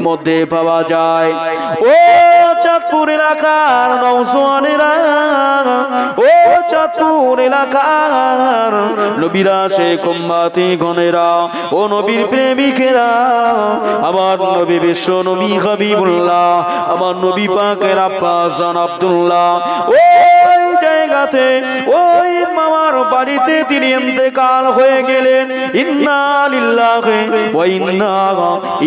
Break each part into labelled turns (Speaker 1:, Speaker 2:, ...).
Speaker 1: মধ্যে পাওয়া যায়। ও চাঁদপুর এলাকার নওজওয়ানেরা, ও চাঁদপুর এলাকার নবীরা শেখ উম্মতি গণেরা, ও নবীর প্রেমিকেরা, আমার নবী বিশ্ব নবী হাবিবুল্লাহ, আমার নবী পাকের আব্বাস জান আব্দুল্লাহ ওই জায়গাতে ওই মামার বাড়িতে তিনি ইন্তেকাল হয়ে গেলেন। ইন্না লিল্লাহি ওয়া ইন্না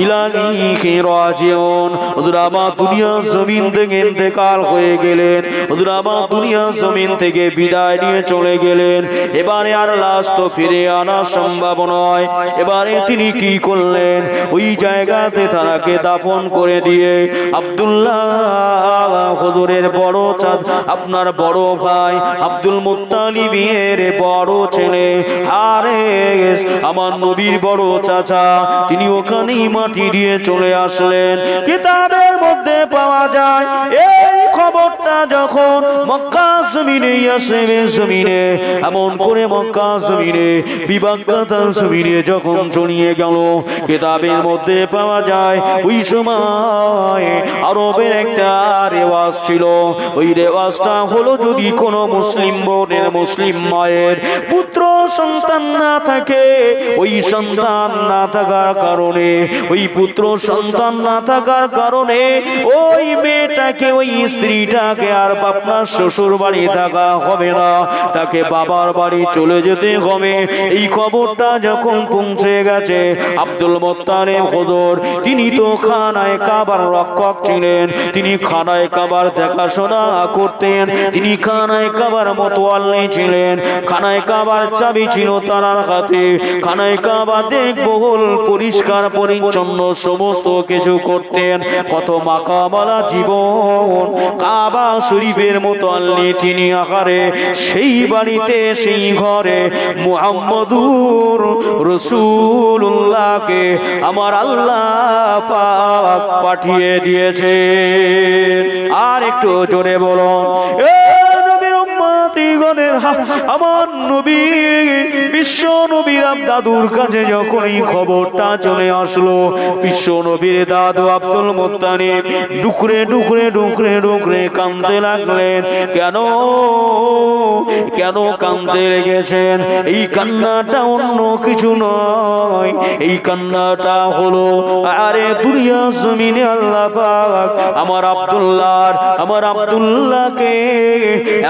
Speaker 1: ইলাইহি রাজিউন। হুজুর আমার দুনিয়া জমিন থেকে ইন্তেকাল হয়ে গেলেন, হুজুর আমার দুনিয়া জমিন থেকে বিদায় নিয়ে চলে গেলেন। এবারে আর লাশ তো ফিরে আনা সম্ভব নয়। এবারে তিনি কি করলেন, ওই জায়গাতে তাকে দাফন করে দিয়ে আব্দুল্লাহ হুজুরের বড় চাচা, আপনার বড় ভাই আব্দুল মুত্তালিবের বড় ছেলে হারেস, আমার নবীর বড় চাচা, তিনি ওখানেই মাটি দিয়ে চলে আসলেন। কিতাবের মধ্যে পাওয়া যায় এই খবরটা যখন মক্কা জমিনে ইয়াসরিব জমিনে, এমন করে মক্কা জমিনে বিবাক্কাতা জমিনে যখন ছড়িয়ে গেল, কিতাবের মধ্যে পাওয়া যায় ওই সময় আরবের একটা রেওয়াজ ছিল। ওই রেওয়াজটা হলো, যদি কোনো মুসলিম বোনের, মুসলিম মায়ের পুত্র সন্তান না থাকে, ওই সন্তান না থাকার কারণে, ওই পুত্র সন্তান না থাকার কারণে ওই মেয়েটাকে, ওই স্ত্রীটাকে আর আপনার শ্বশুর বাড়ি থাকা হবে না, তাকে বাবার বাড়ি চলে যেতে হবে। এই খবরটা যখন পৌঁছে গেছে, আব্দুল মুত্তালিব হুজুর তিনি তো খানায়ে কাবার রক্ষক ছিলেন, তিনি খানায়ে কাবার দেখাশোনা করতেন, তিনি খানায়ে কাবার মোতওয়াল্লি ছিলেন, খানায়ে কাবার চাবি ছিল তার হাতে। খানায়ে কাবা দেখবহুল পরিষ্কার পরিচ্ছন্ন সমস্ত কিছু করতেন। কত মাকামালা জীবন, কাবা শরীফের মোতওয়াল্লি তিনি আকারে। সেই বাড়িতে, সেই ঘরে মুহাম্মদুর রাসূলুল্লাহকে আমার আল্লাহ পাক পাঠিয়ে দিয়েছে। আর একটু জোরে বলুন, এ নবীর উম্মতিগণের, আমার নবী বিশ্ব নবীর দাদুর কাছে যখন এই খবরটা চলে আসলো, বিশ্ব নবীর দাদু আব্দুল মুত্তালিব ডুকরে ডুকরে ডুকরে ডুকরে কাঁদতে লাগলেন। কেন কেন কাঁদতে লেগেছেন? এই কান্নাটা অন্য কিছু নয়, এই কান্নাটা হলো, আরে দুনিয়া জমিনে আল্লাহ পাক আমার আব্দুল্লাহকে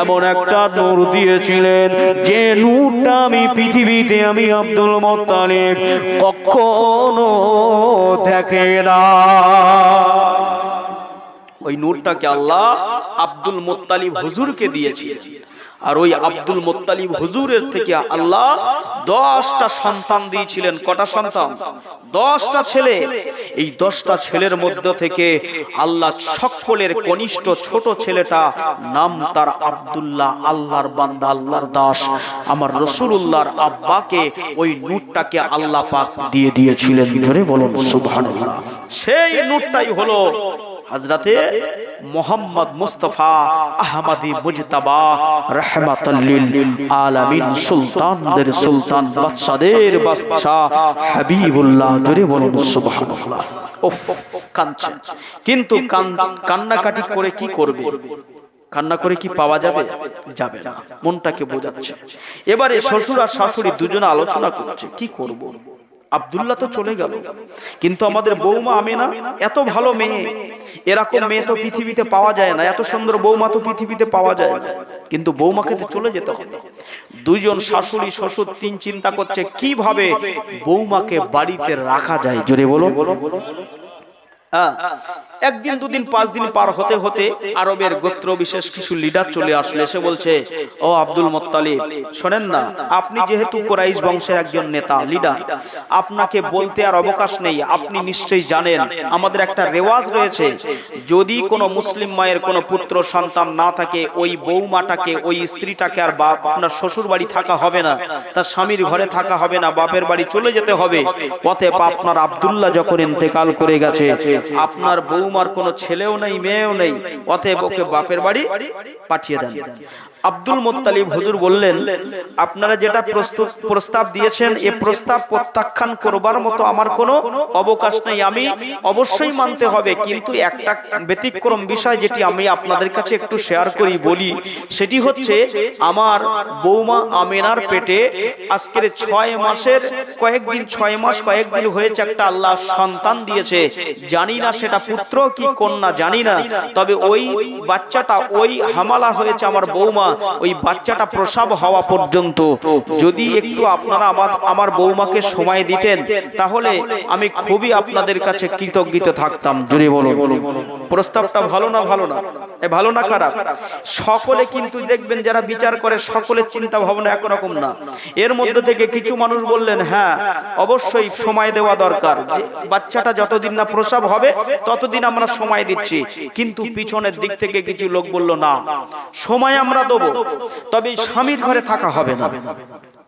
Speaker 1: এমন একটা নূর দিয়েছিলেন, যে নূরটা আমি পৃথিবীতে আমি আব্দুল মুত্তালিব কখনো দেখে না। ওই নূরটাকে আল্লাহ আব্দুল মুত্তালিব হুজুরকে দিয়েছিলেন। আর ওই আব্দুল মুত্তালিব হুজুরের থেকে আল্লাহ 10টা সন্তান দিয়েছিলেন। কটা সন্তান? 10টা ছেলে। এই 10টা ছেলের মধ্য থেকে আল্লাহ সকলের কনিষ্ঠ ছোট ছেলেটা, নাম তার আব্দুল্লাহ, আল্লাহর বান্দা, আল্লাহর দাস, আমার রাসূলুল্লাহর আব্বাকে ওই নূরটাকে আল্লাহ পাক দিয়ে দিয়েছিলেন। জোরে বলুন সুবহানাল্লাহ। সেই নূরটাই হলো হযরতে মুহাম্মদ মুস্তাফা আহমদি মুজতাবা রাহমাতাল লিল আলামিন, সুলতানদের সুলতান, বাদশাদের বাদশা হাবিবুল্লাহ। জোরে বলুন সুবহানাল্লাহ। উফ, কাঁদছেন, কিন্তু কান্নাকাটি করে কি করবে? কান্না করে কি পাওয়া যাবে? যাবে না। মনটাকে বোঝাচ্ছে। এবারে শ্বশুর আর শাশুড়ি দুজনে আলোচনা করছে, কি করব? আব্দুল্লাহ তো চলে গেল, কিন্তু আমাদের বৌমা আমেনা এত ভালো মেয়ে, এরকম মেয়ে তো পৃথিবীতে পাওয়া যায় না, এত সুন্দর বৌমা তো পৃথিবীতে পাওয়া যায় না, কিন্তু বৌমাকে তো চলে যেতে হবে। দুইজন শাশুড়ি শ্বশুর তিন চিন্তা করছে কিভাবে বৌমাকে বাড়িতে রাখা যায়। জোরে বলো। একদিন দুদিন 5 দিন পার হতে হতে আরবের গোত্র বিশেষ কিছু লিডার চলে আসলে, এসে বলছে, ও আব্দুল মুত্তালিব শোনেন না, আপনি যেহেতু কুরাইশ বংশের একজন নেতা, লিডার, আপনাকে বলতে আর অবকাশ নেই, আপনি নিশ্চয়ই জানেন আমাদের একটা রেওয়াজ রয়েছে, যদি কোনো মুসলিম মায়ের কোনো পুত্র সন্তান না থাকে, ওই বৌমাটাকে, ওই স্ত্রীটাকে আর আপনার শ্বশুর বাড়ি থাকা হবে না, তার স্বামীর ঘরে থাকা হবে না, বাপের বাড়ি চলে যেতে হবে। অতএব আপনার আব্দুল্লাহ যখন ইন্তেকাল করে গেছে, আপনার বৌমার কোনো ছেলেও নেই, মেয়েও নেই, অতএব ওকে বাপের বাড়ি পাঠিয়ে দেন। আব্দুল মুত্তালিব হুজুর বললেন, আপনারা যেটা প্রস্তাব দিয়েছেন এ প্রস্তাব প্রত্যাখ্যান করবার মতো আমার কোনো অবকাশ নেই, আমি অবশ্যই মানতে হবে। কিন্তু একটা ব্যতিক্রম বিষয় যেটি আমি আপনাদের কাছে একটু শেয়ার করি বলি, সেটি হচ্ছে আমার বৌমা আমেনার পেটে আজকের 6 মাসের কয়েকদিন, 6 মাস কয়েকদিন হয়েছে একটা আল্লাহ সন্তান দিয়েছে। জানি না সেটা পুত্র কি কন্যা জানি না, তবে ওই বাচ্চাটা ওই হামালা হয়েছে আমার বৌমা, ওই বাচ্চাটা প্রসব হওয়া পর্যন্ত যদি একটু আপনারা আমার বৌমাকে সময় দিতেন তাহলে আমি খুবই আপনাদের কাছে কৃতজ্ঞ থাকতাম। জুড়ে বলুন প্রস্তাবটা ভালো না ভালো না? ভালো না খারাপ? সকলে কিন্তু দেখবেন যারা বিচার করে সকলের চিন্তা ভাবনা একরকম না। এর মধ্যে থেকে কিছু মানুষ বললেন হ্যাঁ অবশ্যই সময় দেওয়া দরকার, বাচ্চাটা যতদিন না প্রসব হবে ততদিন আমরা সময় দিচ্ছি। কিন্তু পিছনের দিক থেকে কিছু লোক বলল না, সময় আমরা দেবো, তবে স্বামীর ঘরে থাকা হবে না।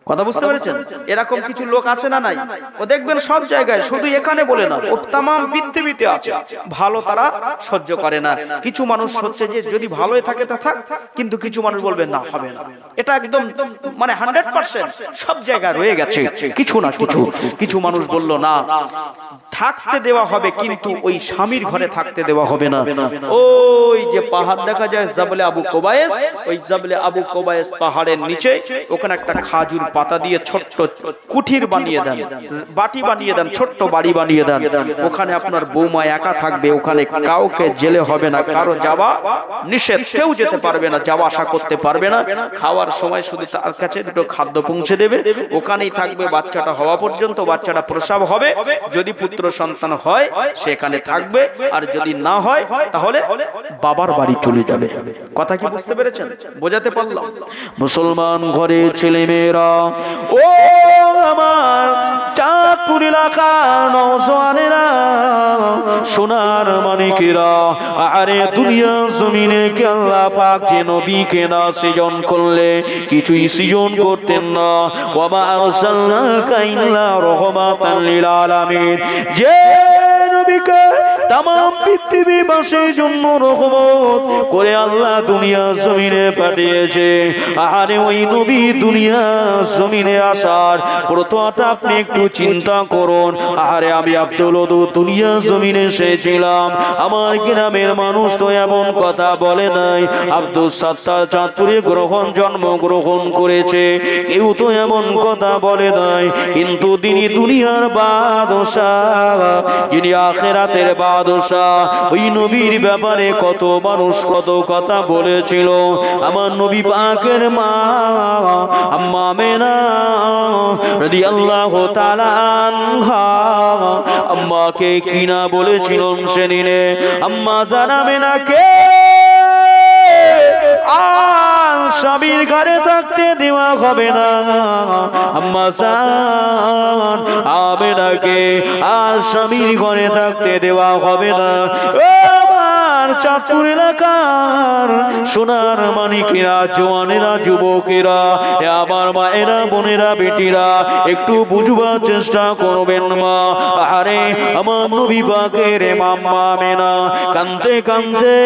Speaker 1: কথা বুঝতে পেরেছেন? এরকম কিছু লোক আছে না নাই? ও দেখবেন সব জায়গায়, শুধু এখানে বলে না, ও তাম পৃথিবীতে আছে। ভালো তারা সহ্য করে না। কিছু মানুষ হচ্ছে যে যদি ভালোই থাকে তা থাক, কিন্তু কিছু মানুষ বলবে না হবে না। এটা একদম মানে 100% সব জায়গায় রয়ে গেছে। কিছু না কিছু মানুষ বলল না, থাকতে দেওয়া হবে কিন্তু ওই স্বামীর ঘরে থাকতে দেওয়া হবে না। ওই যে পাহাড় দেখা যায় জাবলে আবু কোবায়েস, ওই জাবলে আবু কোবায়েস পাহাড়ের নিচে ওখানে একটা খাজুর পাতা দিয়ে ছোট্ট কুঠির বানিয়ে দেন, বাটি বানিয়ে দেন, ছোট্ট বাড়ি বানিয়ে দেন। ওখানে আপনার বৌমা একা থাকবে, ওখানে কাউকে জেলে হবে না, কারো যাওয়া নিষেধ, কেউ যেতে পারবে না, যাওয়া আসা করতে পারবে না। খাওয়ার সময় শুধু তার কাছে দুটো খাদ্য পৌঁছে দেবে, ওখানেই থাকবে বাচ্চাটা হওয়া পর্যন্ত। বাচ্চাটা প্রসব হবে, যদি পুত্র সন্তান হয় সেখানে থাকবে, আর যদি না হয় তাহলে বাবার বাড়ি চলে যাবে। কথা কি বুঝতে পেরেছেন? বোঝাতে পারলাম? মুসলমান ঘরে ছেলে মেয়েরা, ও আমার চাঁদপুর এলাকার নওজওয়ানেরা, সোনার মানিকেরা, আরে দুনিয়া জমিনে কে আল্লাহ পাক যে নবীকে না সৃজন করলে কিছুই সৃজন করতেন না। ওয়া মা আরসালনাকা ইল্লা রাহমাতাল লিল আলামিন, যে নবীকে तमाम পৃথিবীবাসীর জন্য রহমত করে আল্লাহ দুনিয়া জমিনে পাঠিয়েছে। আরে ওই নবী দুনিয়া জমিনে আসার প্রথমটা আপনি একটু চিন্তা করুন। আরে আমি আব্দুল ওদুদ দুনিয়া জমিনে এসেছিলাম, আমার গ্রামের মানুষ তো এমন কথা বলে নাই। আব্দুল সাত্তার চাঁদপুরে জন্মগ্রহণ করেছে, কেউ তো এমন কথা বলে নাই। কিন্তু তিনি দুনিয়ার বাদশাহ, যিনি আখিরাতের বাদশাহ, ওই নবীর ব্যাপারে কত মানুষ কত কথা বলেছিল। আমার নবী পাকের মা আম্মা আমেনা রাদিয়াল্লাহু তাআলা আনহা আম্মাকে কিনা বলেছিলেন সেদিনে, আম্মা জান আমেনাকে আর স্বামীর ঘরে থাকতে দেওয়া হবে না। আম্মা জান আমেনাকে আর স্বামীর ঘরে থাকতে দেওয়া হবে না। চাঁদপুর এলাকার সোনার মানিকেরা, জওয়ানেরা, যুবকেরা, আমার মায়েরা, বোনেরা, বেটিরা, একটু বুঝবার চেষ্টা করবেন মা। আরে আমার নবী পাকের আম্মা আমেনা কাঁদতে কাঁদতে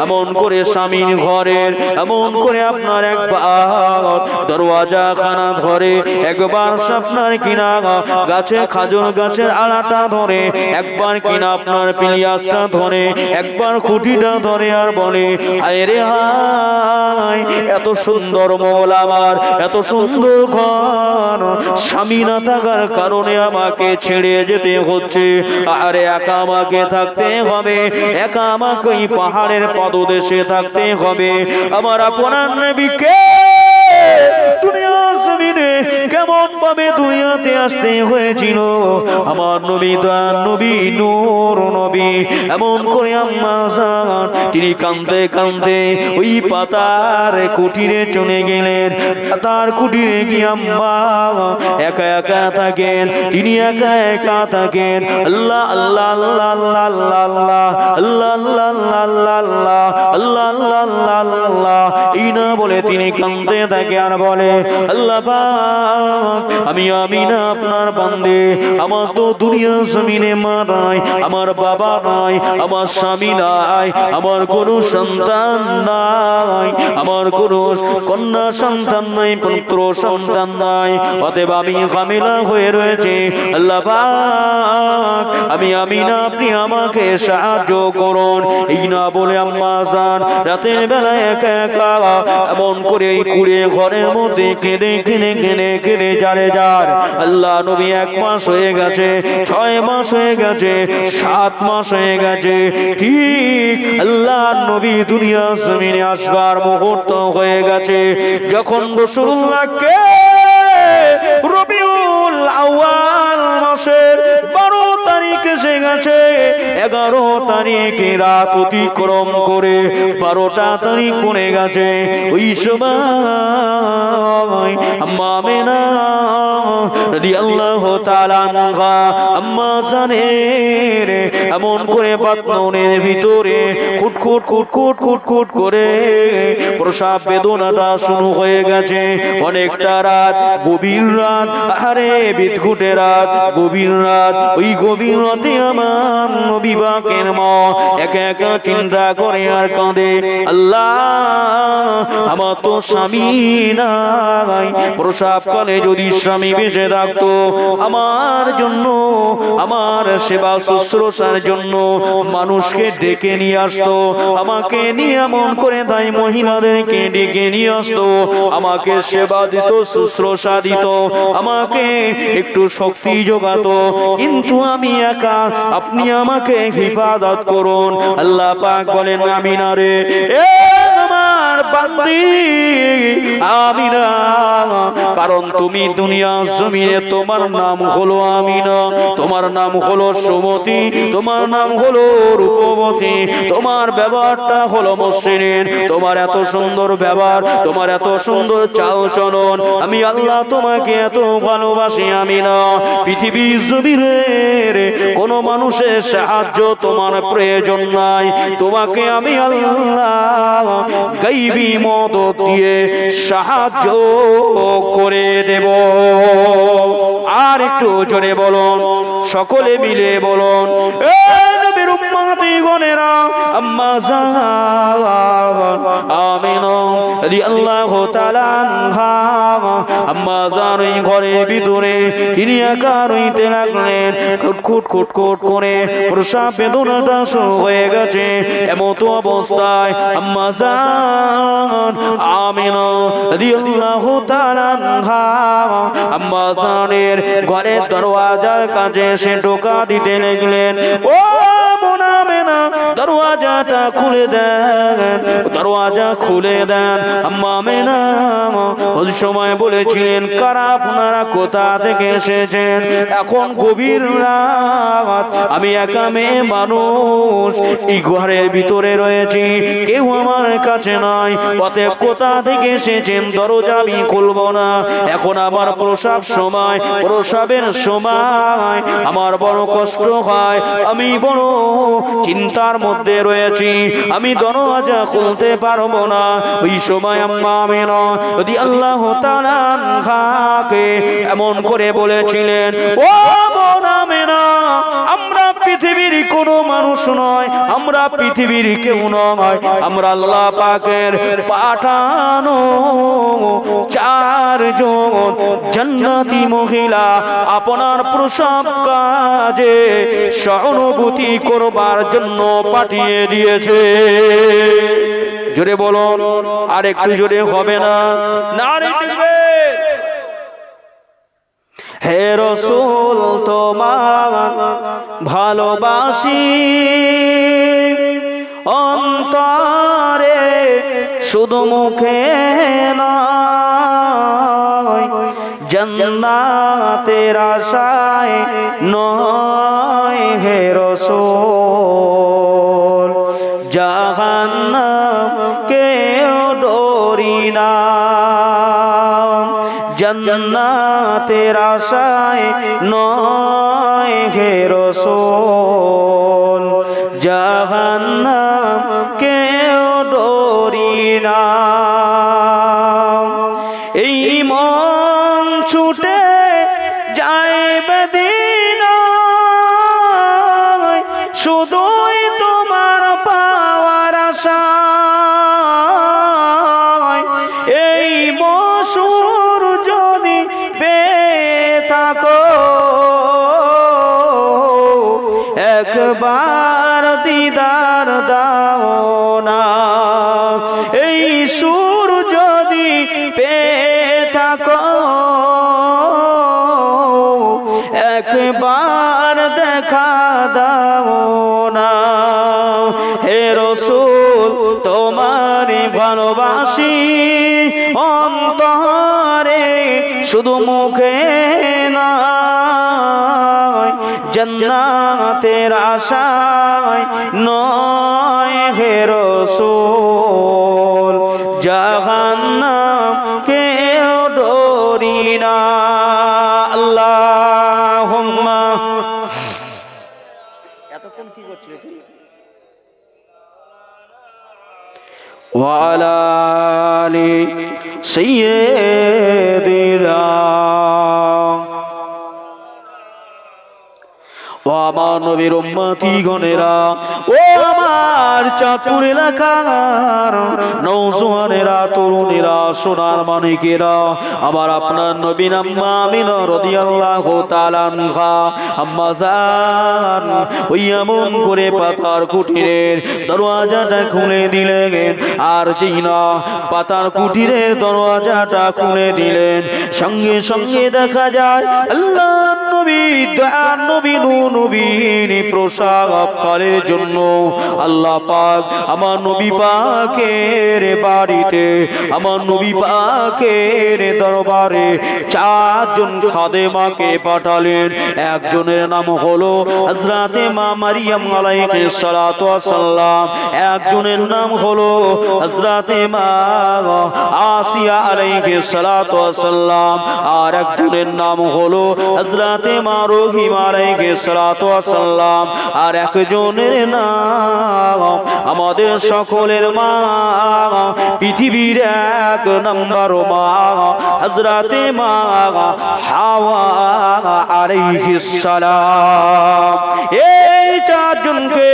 Speaker 1: এমন করে স্বামীর ঘরের এমন করে আপনার একবার দরওয়াজা খানা ধরে, একবার আপনার কিনা গাছে খাজুর গাছের আড়াটা ধরে, একবার কিনা আপনার পিলিয়াসটা ধরে, একবার খুঁটিটা ধরে আর বলে, হায় রে হায়, এত সুন্দর মহল আমার, এত সুন্দর ঘর, স্বামী না থাকার কারণে আমাকে ছেড়ে যেতে হচ্ছে। আরে একা আমাকে থাকতে হবে, একা আমাকে এই পাহাড়ের পদদেশে থাকতে হবে। আমার আপনার নবীকে দুনিয়া জমিনে কেমন ভাবে দুনিয়াতে আসতে হয়েছিল। আমার নবী দয়ার নবী নূর নবী এমন করে আম্মা জান তিনি কাঁদতে কাঁদতে ওই পাতার কুটিরে চলে গেলেন। পাতার কুটিরে গিয়ে আম্মা একা একা থাকেন, তিনি একা একা থাকেন। আল্লাহ আল্লাহ আল্লাহ আল্লাহ আল্লাহ আল্লাহ আল্লাহ আল্লাহ আল্লাহ আল্লাহ আল্লাহ আল্লাহ এই না বলে তিনি কাঁদতে থাকে আর বলে, আল্লাহ পাক, আমি আমিনা আপনার বান্দে, আমার তো দুনিয়া জমিনে মা নাই, আমার বাবা নাই, আমার স্বামী নাই, আমার কোনো সন্তান নাই, আমার কোনো কন্যা সন্তান নাই, পুত্র সন্তান নাই, অতএব আমি হামিলা হয়ে রয়েছে। আল্লাহ পাক, আমি আমিনা, আপনি আমাকে সাহায্য করুন। এই না বলে আম্মা জান রাতের বেলা একা একা এমন করে কুড়ে ঘরের মধ্যে কেঁদে কেঁদে কেঁদে কেঁদে যারে যার। আল্লাহ নবী 1 মাস হয়ে গেছে, 6 মাস হয়ে গেছে, 7 মাস হয়ে গেছে, ঠিক আল্লাহ নবী দুনিয়া জমিনে আসবার মুহূর্ত হয়ে গেছে। যখন রাসূলুল্লাহকে রবিউল আউয়াল মাসের 12 তারিখ এসে গেছে, 11 তারিখে রাত অতিক্রম করে 12টা তারিখ পড়ে গেছে। ওই সময় আম্মা আমিনা রাদিয়াল্লাহু তাআলা আনহা আম্মা জানের এমন করে বাতনের ভিতরে কুটকুট কুটকুট কুটকুট করে প্রসাব বেদনাটা শুরু হয়ে গেছে। অনেকটা রাত, গভীর রাত, আরে বিদঘুটে রাত, গভীর রাত। ওই গভীর রাতে আমার নবী পাকের মা একা একা চিন্তা করে আর কাঁদে, আল্লাহ আমার তো স্বামী নাই, প্রসাবকালে যদি স্বামী বেঁচে থাকতো আমার জন্য, আমার সেবা শুশ্রূষার জন্য মানুষকে ডেকে নিয়ে আসতো, আমাকে নিয়ে এমন করে তাই মহিলাদেরকে ডেকে নিয়ে আসতো, আমাকে সেবা দিত, শুশ্রূষা দিত, আমাকে একটু শক্তি যোগাতো। কিন্তু আমি একা, আপনি আমাকে হিফাজত করুন। আল্লাহ পাক বলেন, আমিনা রে, এ আমার বান্দি আমিনা, কারণ তুমি দুনিয়া জমিনে তোমার নাম হলো আমিনা, তোমার নাম হলো সুমতি, তোমার নাম হলো রূপবতী, তোমার ব্যবহারটা হলো মসৃণ, তোমার এত সুন্দর ব্যবহার, তোমার এত সুন্দর চাল চলন, আমি আল্লাহ তোমাকে এত ভালোবাসি আমিনা। পৃথিবী জমিনের কোন মানুষের সাহায্য তোমার প্রয়োজন নাই, তোমাকে আমি আল্লাহ গায়বী মদত দিয়ে সাহায্য করে দেব। আর একটু জোরে বলুন, সকলে মিলে বলুন, এ নবীর উম্মতিগণেরা, আম্মা জান আমিনা রাদিয়াল্লাহু তাআলা আনহা, আম্মা জান ওই ঘরের ভিতরে তিনি একা রইতে লাগলেন। খুটখুট খুটখুট করে প্রসাব বেদনাটা শুরু হয়ে গেছে। এমত অবস্থায় আম্মা জান আমিনা রাদিয়াল্লাহু তাআলা আনহা আম্মা জানের ঘরের দরওয়াজার কাছে এসে টোকা দিতে লাগলেন, ও বোন আমিনা, দরওয়াজাটা খুলে দেন, দরওয়াজা খুলে দেন। আম্মা আমিনা ওই সময় বলেছিলেন, কারা আপনারা, কোথা থেকে এসেছেন? এখন গভীর রাত, আমি একা মেয়ে মানুষ এই ঘরের ভিতরে রয়েছি, কেউ আমার কাছে নাই, অতএব কোথা থেকে এসেছেন দরজা আমি খুলবো না। এখন আমার প্রসাব সময়, প্রসাবের সময় আমার বড় কষ্ট হয়, আমি বড় চিন্তার মধ্যে রয়েছি, আমি দরজা খুলতে পারবো না। ওই সময় আম্মা আমিনা রাদিয়াল্লাহু তাআলা আনহাকে এমন করে বলেছিলেন, ও বোন আমিনা, আমরা পৃথিবীর কোনো মানুষ নয়, আমরা পৃথিবীর কেউ নয়, আমরা আল্লাহ পাকের পাঠানো 4 জন জান্নাতি মহিলা আপনার প্রসাব কাজে সহানুভূতি করবার জন্য পাঠিয়ে দিয়েছে। জোরে বলুন, আর একটু জোরে হবে না? নারে তাকবীর। হে রাসূল তোমার ভালোবাসি অন্তরে, শুধু মুখে নয়, জান্নাতের আশায় নয় হে রাসূল, জাহান্নাম কেউ ডরি না, জান্নাতের আশায় নয় হে রাসূল, জাহান্নাম কেউ ডরি না। শুধুই তোমার পাওয়ার আশায় এই মসুর যদি পেয়ে থাকো একবার দিদার দাও না এই সুর যদি পেয়ে থাকো একবার দেখা দাও না হে রাসূল তোমারে ভালোবাসি অন্তরে শুধু মুখে না জান্নাতের আশায় নয় হে রাসূল জাহান্নাম কেউ ডরি না আল্লাহুম্মা এতক্ষণ কি করছিলে তুই ওয়া আলা আলি সাইয়্যিদিনা ও আমার নবীর উম্মতি গণেরা ও আমার চাঁদপুর এলাকার নওজোয়ানেরা তরুণেরা সোনার মানিকেরা আমার আপনার নবী আম্মা আমিনা রাদিয়াল্লাহু তাআলা আনহা আম্মা জান ওই এমন করে পাতার কুটিরের দরওয়াজাটা খুলে দিলেন আর জিনা পাতার কুটিরের দরওয়াজাটা খুলে দিলেন সঙ্গে সঙ্গে দেখা যায় আল্লাহর নবী দয়ার নবী নবীর প্রসাবকালের জন্য আল্লাহ পাক আমার নবী পাকের বাড়িতে আমার নবী পাকের দরবারে চারজন খাদেমাকে পাঠালেন একজনের নাম হলো হযরতে মা মারিয়াম আলাইহিস সালাতু ওয়াস সালাম একজনের নাম হলো হযরতে মা আসিয়া আলাইহিস সালাতু ওয়াস সালাম আর একজনের নাম হলো হযরতে মা রহিম আলাইহিস সালাতু ওয়াস সালাম আর একজনের নাম আমাদের সকলের মা পৃথিবীর এক নম্বর মা হযরতে মা হাওয়া আলাইহিস সালাম এই চারজনকে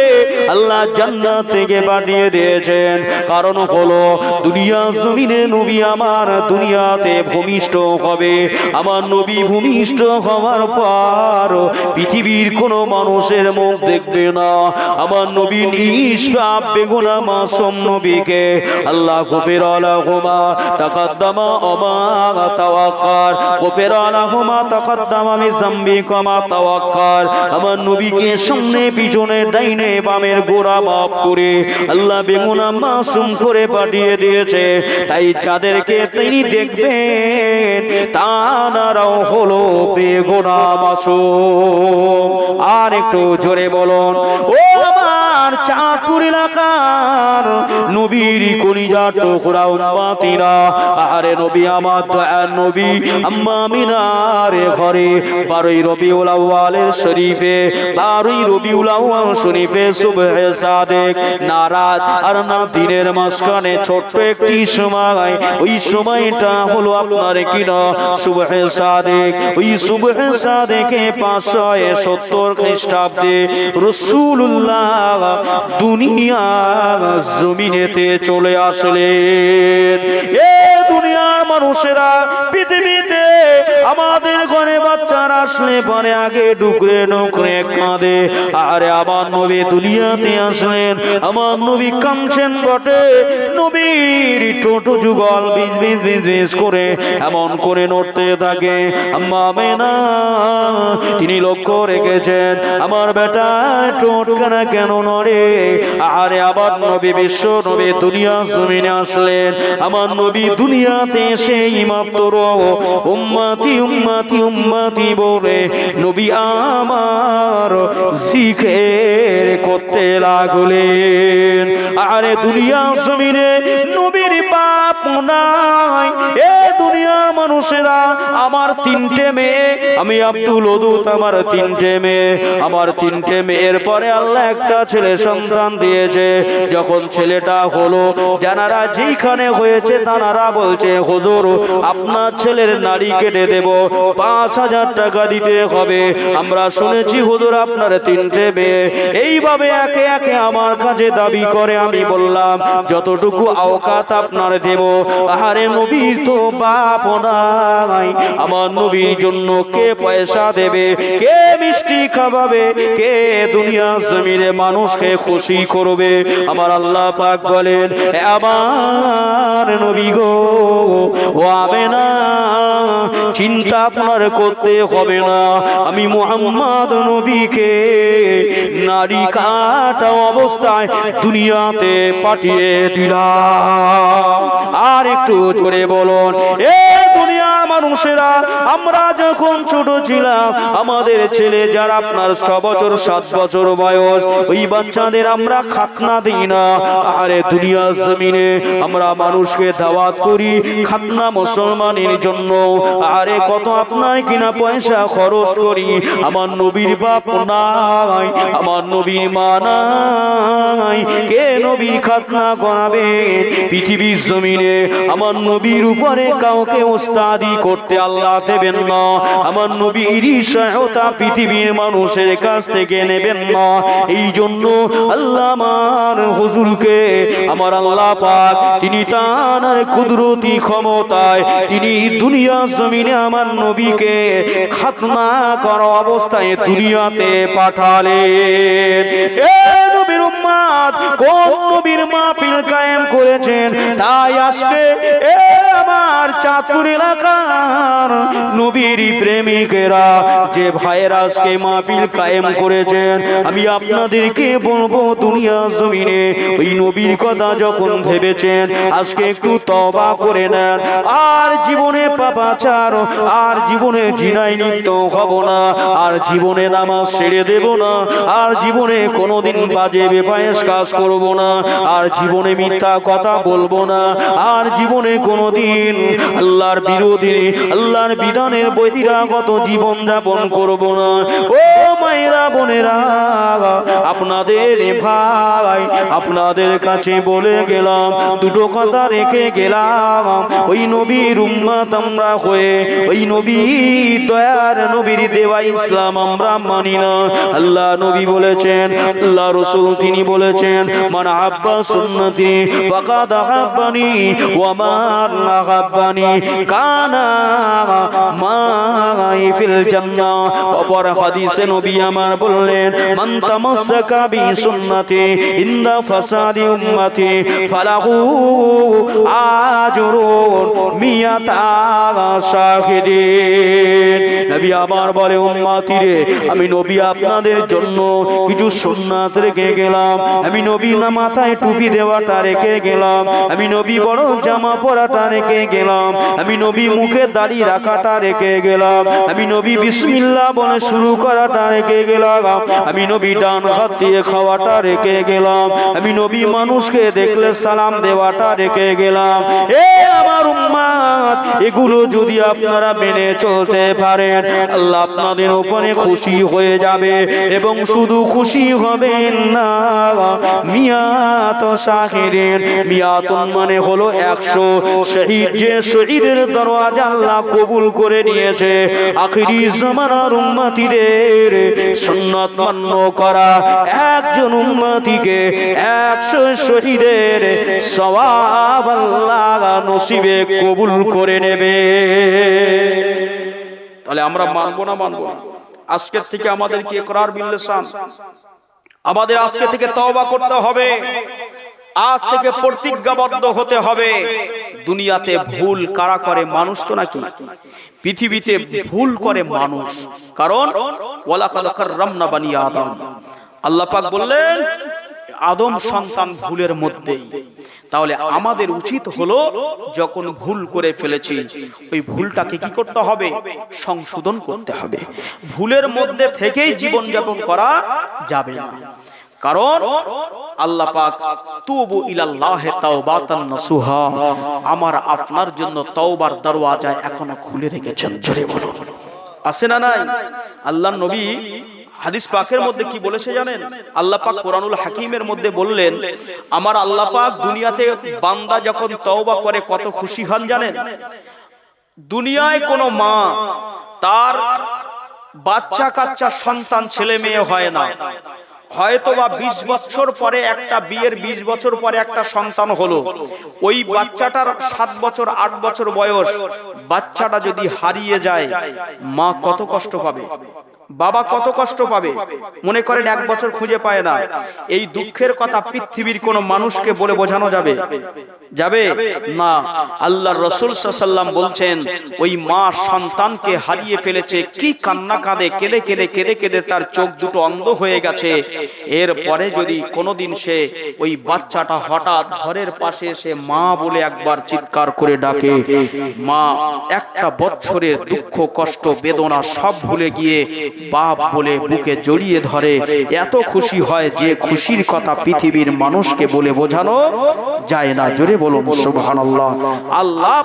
Speaker 1: আল্লাহ জান্নাত থেকে পাঠিয়ে দিয়েছেন কারণ হলো দুনিয়া জমিনে নবী আমার দুনিয়াতে ভূমিষ্ঠ হবে আমার নবী ভূমিষ্ঠ হওয়ার পর পৃথিবীর কোন মানুষের মুখ দেখবে না আমার নবী নিষ্পাপ বেগুনা মাসুম নবীকে আল্লাহ গফিরা লাহুমা তাকাদ্দামা ওমা তাওয়াক্কার গফিরা লাহুমা তাকাদ্দামা মিন যামবিকা মা তাওয়াক্কার আমার নবীকে সামনে পিছনে ডাইনে বামের গোড়া মাফ করে আল্লাহ বেগুনা মাসুম করে পাঠিয়ে দিয়েছে তাই যাদেরকে তিনি দেখবেন তারাও হলো বেগুনা মাসুম আর একটু জোরে বলুন ও আমার চাঁদপুর এলাকার নবীর কলিজা টুকরা উম্মতিরা আরে নবী আমার দয়ার নবী আম্মা আমিনার ঘরে 12 রবিউল আউয়ালের শরীফে 12 রবিউল আউয়াল শরীফে সুবহে সাদেক না রাত আর না দিনের মাঝখানে ছোট্ট একটি সময় ওই সময়টা হলো আপনার কিনা সুবহে সাদেক ওই সুবহে সাদেকে 570 খ্রিস্টাব্দে রাসূলুল্লাহ দুনিয়া জমিনেতে চলে আসলেন এ দুনিয়ার মানুষেরা পৃথিবীতে আমাদের ঘরে বাচ্চারা আসলে পরে আগে ডুকরে নকরে কাঁদে আরে আমার নবী দুনিয়াতে আসলেন আমার নবী কাঁদছেন বটে নবীর টোটো যুগল বিজ বিজ বিজ বিজ করে এমন করে নড়তে থাকে আম্মা আমিনা তিনি লক্ষ্য রেখেছেন আমার বেটার টোটখানা কেন নড়ে আরে আবার নবী বিশ্ব নবী দুনিয়া জমিনে আসলেন আমার নবী দুনিয়াতে এসে মাত্র উম্মতি উম্মতি উম্মতি বলে নবী আমার জিকির করতে লাগলেন আরে দুনিয়া জমিনে নবীর বাপ নাই। এ দুনিয়ার মানুষেরা, আমার তিনটে মেয়ে, আমি আব্দুল ওদুদ, আমার তিনটে মেয়ে, আমার তিনটে মেয়ের পরে আল্লাহ একটা ছেলে সন্তান দিয়েছে। যখন ছেলেটা হলো, যারা যেখানে হয়েছে তারা বলছে হুজুর আপনার ছেলের নাড়ি কেটে দেব, 5000 টাকা দিতে হবে। আমরা শুনেছি হুজুর আপনার তিনটে মেয়ে। এইভাবে একে একে আমার কাছে দাবি করে। আমি বললাম যতটুকু আওকাত আপনার দেব। আরে নবীর তো বাপ নাই, আমার নবীর জন্য কে পয়সা দেবে, কে মিষ্টি খাওয়াবে, কে দুনিয়া জমিনে মানুষকে খুশি করবে? আমার আল্লাহ পাক বলেন আমার নবী গো, ও আমেনা চিন্তা আপনার করতে হবে না, আমি মুহাম্মদ নবীকে নারী কাটা অবস্থায় দুনিয়াতে পাঠিয়ে দিলাম। আর একটু জোরে বলুন এ দুনিয়ার মানুষেরা, আমরা যখন ছোট ছিলাম আমাদের ছেলে যারা আপনার 6 বছর 7 বছর বয়স, ওই বাচ্চাদের আমরা খাতনা দিই না। আরে দুনিয়ার জমিনে আমরা মানুষকে দাওয়াত করি খাতনা মুসলমানের জন্য। আরে কত আপনার কিনা পয়সা খরচ করি। আমার নবীর বাপ নাই, আমার নবীর মা নাই, কে নবীর খাতনা করাবে? পৃথিবীর জমিনে আমার নবীর উপরে কাউকে ওস্তাদি করতে আল্লাহ দেবেন না। আমার নবীর সহায়তা পৃথিবীর মানুষের কাছ থেকে নেবেন না। এই জন্য আল্লাহ আমার হুজুরকে, আমার আল্লাহ পাক তিনি তার কুদরতি ক্ষমতায় তিনি দুনিয়া জমিনে আমার নবীকে খাতনা করা অবস্থায় দুনিয়াতে পাঠালেন। এ নবীর উম্মত কোন নবীর মাহফিল কায়েম করেছেন? তাই আজকে এ আমার চাঁদপুর এলাকার নবীর প্রেমিকেরা যে ভাইয়েরা আজকে মাহফিল কায়েম করেছেন, আমি আপনাদেরকে বলবো দুনিয়া জমিনে ওই নবীর কথা যখন ভেবেছেন আজকে একটু তওবা করে নেন। আর জীবনে পাপাচার, আর জীবনে জিনায় লিপ্ত হব না, আর জীবনে নামাজ ছেড়ে দেব না, আর জীবনে কোনোদিন বাজে বেফায়েস কাজ করব না, আর জীবনে মিথ্যা কথা বলবো না, আর জীবনে কোনোদিন আল্লাহর বিরোধী, আল্লাহর বিধানের বহিরাগত জীবন যাপন করব না। ও মায়েরা বোনেরা, আপনাদের ভাই আপনাদের কাছে বলে গেলাম, দুটো কথা রেখে গেলাম। ওই নবীর উম্মত আমরা হয়ে ওই নবী দয়ার নবীর দেওয়া ইসলাম আমরা মানি না। আল্লাহ নবী বলেছেন, আল্লাহ রাসূল তিনি বলেছেন মান আহাব্বা সুন্নতি ফাকাদ আহাব্বানি ওয়া মান আহাব্বানি কানা মাই ফিল জান্নাহ। অপর হাদিসে নবী আমার বললেন মান তামাসসাকা বি সুন্নতি ইনদা ফাসাদি উম্মতি ফালাহু আজরুন মিয়াতা শাহিদিন। নবী আমার বলে উম্মতিরে, আমি নবী আপনাদের জন্য কিছু সুন্নাত রেখে গেলাম। আমি নবী না মাথায় টুপি দেওয়াটা রেখে গেলাম, আমি নবী বড় জামা পরাটা রেখে গেলাম, আমি নবী মুখে দাড়ি রাখাটা রেখে গেলাম, আমি নবী বিসমিল্লাহ বলে শুরু করাটা রেখে গেলাম, আমি নবী ডান হাত দিয়ে খাওয়াটা রেখে গেলাম, আমি নবী মানুষকে দেখলে সালাম দেওয়াটা রেখে গেলাম। এ আমার উম্মত, এগুলো যদি আপনারা মেনে চলতে পারেন আল্লাহ আপনাদের উপরে খুশি হয়ে যাবে। এবং শুধু খুশি হবেন না, মিয়াত শাহিদিন, মিয়াতুন মানে হলো 100 শহীদ, যে শহীদের দরওয়াজা আল্লাহ কবুল করে নিয়েছে। আখিরি জামানার উম্মতিদের সুন্নাত মান্য করা একজন উম্মতিকে 100 শহীদের সওয়াব আল্লাহ নসিবে কবুল করে নেবে। তাহলে আমরা মানবো না মানবো না? আজকের থেকে আমাদের কি ইকরার বিল লিসান, আমাদের আজকে থেকে তওবা করতে হবে, আজ থেকে প্রতিজ্ঞাবদ্ধ হতে হবে। দুনিয়াতে ভুল কারা করে? মানুষ তো নাকি? পৃথিবীতে ভুল করে মানুষ, কারণ ওয়ালাকাদ কাররামনা বানি আদম। আল্লাহ পাক বললেন আদম সন্তান ভুলের মধ্যেই। তাহলে আমাদের উচিত হলো যখন ভুল করে ফেলেছি ওই ভুলটাকে কি করতে হবে? সংশোধন করতে হবে। ভুলের মধ্যে থেকেই জীবন যাপন করা যাবে না। কারণ আল্লাহ পাক তুবু ইলাল্লাহি তাওবাতান নাসুহা, আমার আপনার জন্য তওবার দরওয়াজা এখনো খুলে রেখেছেন। জোরে বলুন আছে না নাই? আল্লাহর নবী হাদিস পাকের মধ্যে কি বলেছে জানেন? আল্লাহ পাক কোরআনুল হাকিমের মধ্যে বললেন, আমার আল্লাহ পাক দুনিয়াতে বান্দা যখন তওবা করে কত খুশি হন জানেন? দুনিয়ায় কোনো মা তার বাচ্চা কাচ্চা সন্তান ছেলে মেয়ে হয় না, হয়তোবা 20 বছর পরে একটা বিয়ের 20 বছর পরে একটা সন্তান হলো, ওই বাচ্চাটার 7 বছর 8 বছর বয়স, বাচ্চাটা যদি হারিয়ে যায় মা কত কষ্ট পাবে, বাবা কত কষ্ট পাবে। মনে করেন 1 বছর খুঁজে পায় না, এই দুঃখের কথা পৃথিবীর কোন মানুষকে বলে বোঝানো যাবে যাবে না। আল্লাহর রাসূল সাল্লাল্লাহু আলাইহি ওয়াসাল্লাম বলছেন, ওই মা সন্তানকে হারিয়ে ফেলেছে, কি কান্না কাঁদে, কেঁদে কেঁদে কেঁদে কেঁদে তার চোখ দুটো অন্ধ হয়ে গেছে। এরপরে যদি কোনোদিন সে ওই বাচ্চাটা হঠাৎ ঘরের পাশে এসে মা বলে একবার চিৎকার করে ডাকে, মা একটা বছরের দুঃখ কষ্ট বেদনা সব ভুলে গিয়ে বাপ বলে বুকে জড়িয়ে ধরে, এত খুশি হয় যে খুশির কথা পৃথিবীর মানুষকে বলে বোঝানো যায় না। জোরে বলুন সুবহানাল্লাহ। আল্লাহ